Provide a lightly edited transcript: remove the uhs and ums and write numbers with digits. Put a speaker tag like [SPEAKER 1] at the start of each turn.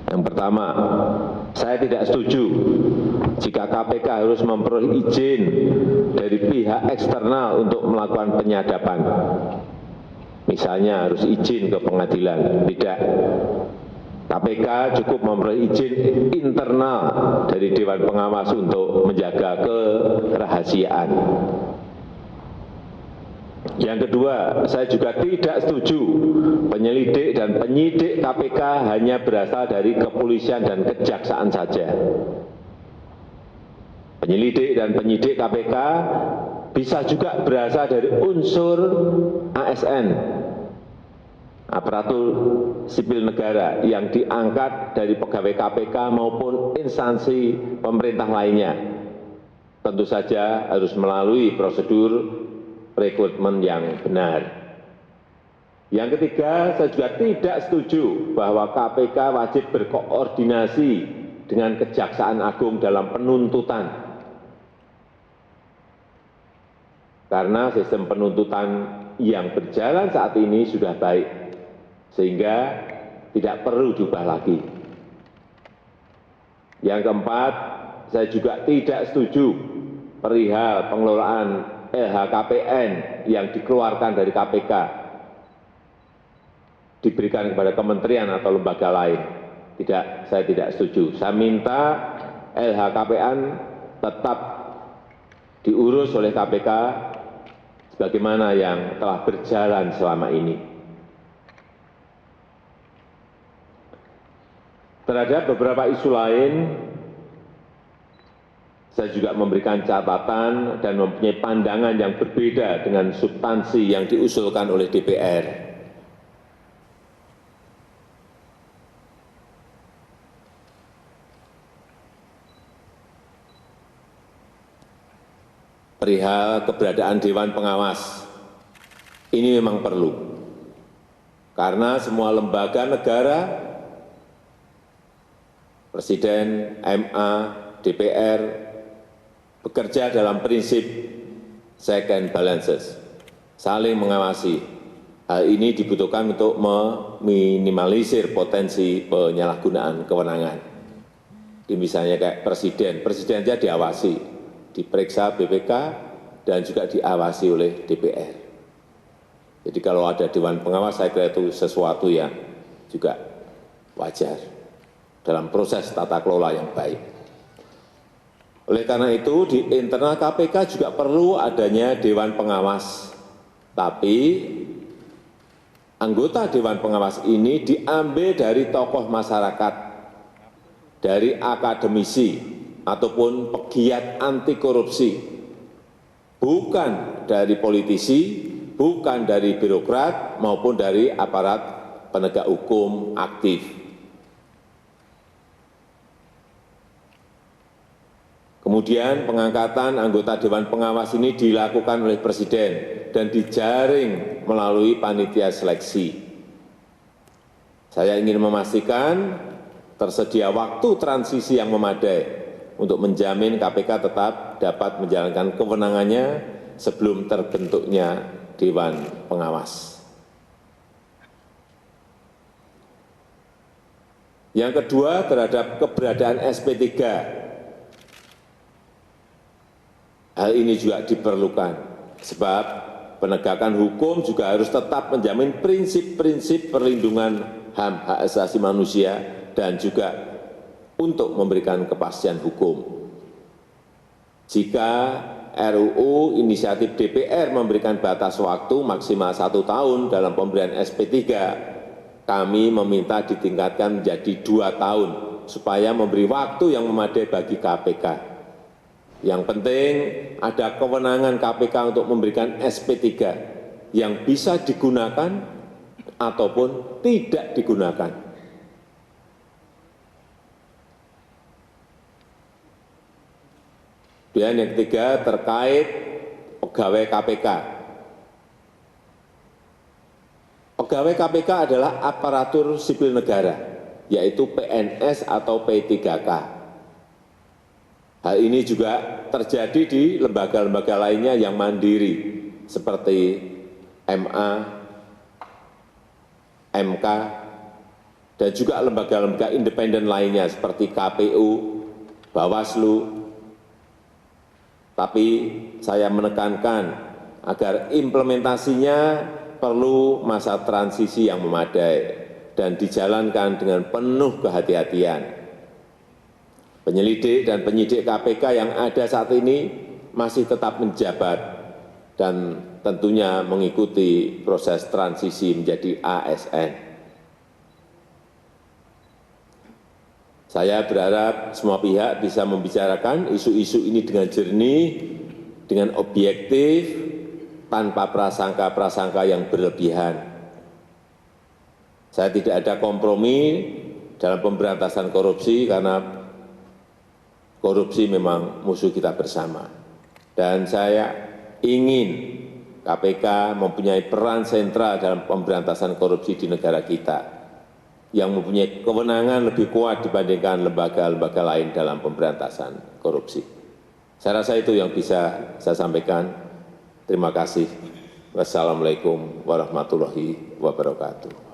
[SPEAKER 1] Yang pertama, saya tidak setuju jika KPK harus memperoleh izin dari pihak eksternal untuk melakukan penyadapan. Misalnya harus izin ke pengadilan, tidak. KPK cukup memperoleh izin internal dari Dewan Pengawas untuk menjaga kerahasiaan. Yang kedua, saya juga tidak setuju penyelidik dan penyidik KPK hanya berasal dari kepolisian dan kejaksaan saja. Penyelidik dan penyidik KPK bisa juga berasal dari unsur ASN, aparatur sipil negara, yang diangkat dari pegawai KPK maupun instansi pemerintah lainnya. Tentu saja harus melalui prosedur rekrutmen yang benar. Yang ketiga, saya juga tidak setuju bahwa KPK wajib berkoordinasi dengan Kejaksaan Agung dalam penuntutan. Karena sistem penuntutan yang berjalan saat ini sudah baik, sehingga tidak perlu diubah lagi. Yang keempat, saya juga tidak setuju perihal pengelolaan LHKPN yang dikeluarkan dari KPK diberikan kepada kementerian atau lembaga lain. Tidak, saya tidak setuju. Saya minta LHKPN tetap diurus oleh KPK sebagaimana yang telah berjalan selama ini. Terhadap beberapa isu lain, saya juga memberikan catatan dan mempunyai pandangan yang berbeda dengan substansi yang diusulkan oleh DPR. Perihal keberadaan Dewan Pengawas, ini memang perlu. Karena semua lembaga negara, Presiden, MA, DPR, bekerja dalam prinsip check and balances, saling mengawasi. Hal ini dibutuhkan untuk meminimalisir potensi penyalahgunaan kewenangan. Misalnya kayak presiden saja diawasi, diperiksa BPK, dan juga diawasi oleh DPR. Jadi kalau ada Dewan Pengawas, saya kira itu sesuatu yang juga wajar dalam proses tata kelola yang baik. Oleh karena itu, di internal KPK juga perlu adanya Dewan Pengawas. Tapi anggota Dewan Pengawas ini diambil dari tokoh masyarakat, dari akademisi, ataupun pegiat anti korupsi. Bukan dari politisi, bukan dari birokrat, maupun dari aparat penegak hukum aktif. Kemudian pengangkatan anggota Dewan Pengawas ini dilakukan oleh Presiden dan dijaring melalui panitia seleksi. Saya ingin memastikan tersedia waktu transisi yang memadai untuk menjamin KPK tetap dapat menjalankan kewenangannya sebelum terbentuknya Dewan Pengawas. Yang kedua, terhadap keberadaan SP3. Hal ini juga diperlukan, sebab penegakan hukum juga harus tetap menjamin prinsip-prinsip perlindungan HAM, hak asasi manusia, dan juga untuk memberikan kepastian hukum. Jika RUU inisiatif DPR memberikan batas waktu maksimal 1 tahun dalam pemberian SP3, kami meminta ditingkatkan menjadi 2 tahun, supaya memberi waktu yang memadai bagi KPK. Yang penting ada kewenangan KPK untuk memberikan SP3 yang bisa digunakan ataupun tidak digunakan. Dan yang ketiga terkait pegawai KPK. Pegawai KPK adalah aparatur sipil negara, yaitu PNS atau P3K. Hal ini juga terjadi di lembaga-lembaga lainnya yang mandiri, seperti MA, MK, dan juga lembaga-lembaga independen lainnya seperti KPU, Bawaslu. Tapi saya menekankan agar implementasinya perlu masa transisi yang memadai dan dijalankan dengan penuh kehati-hatian. Penyelidik dan penyidik KPK yang ada saat ini masih tetap menjabat dan tentunya mengikuti proses transisi menjadi ASN. Saya berharap semua pihak bisa membicarakan isu-isu ini dengan jernih, dengan objektif, tanpa prasangka-prasangka yang berlebihan. Saya tidak ada kompromi dalam pemberantasan korupsi karena korupsi memang musuh kita bersama. Dan saya ingin KPK mempunyai peran sentral dalam pemberantasan korupsi di negara kita, yang mempunyai kewenangan lebih kuat dibandingkan lembaga-lembaga lain dalam pemberantasan korupsi. Saya rasa itu yang bisa saya sampaikan. Terima kasih. Wassalamu'alaikum warahmatullahi wabarakatuh.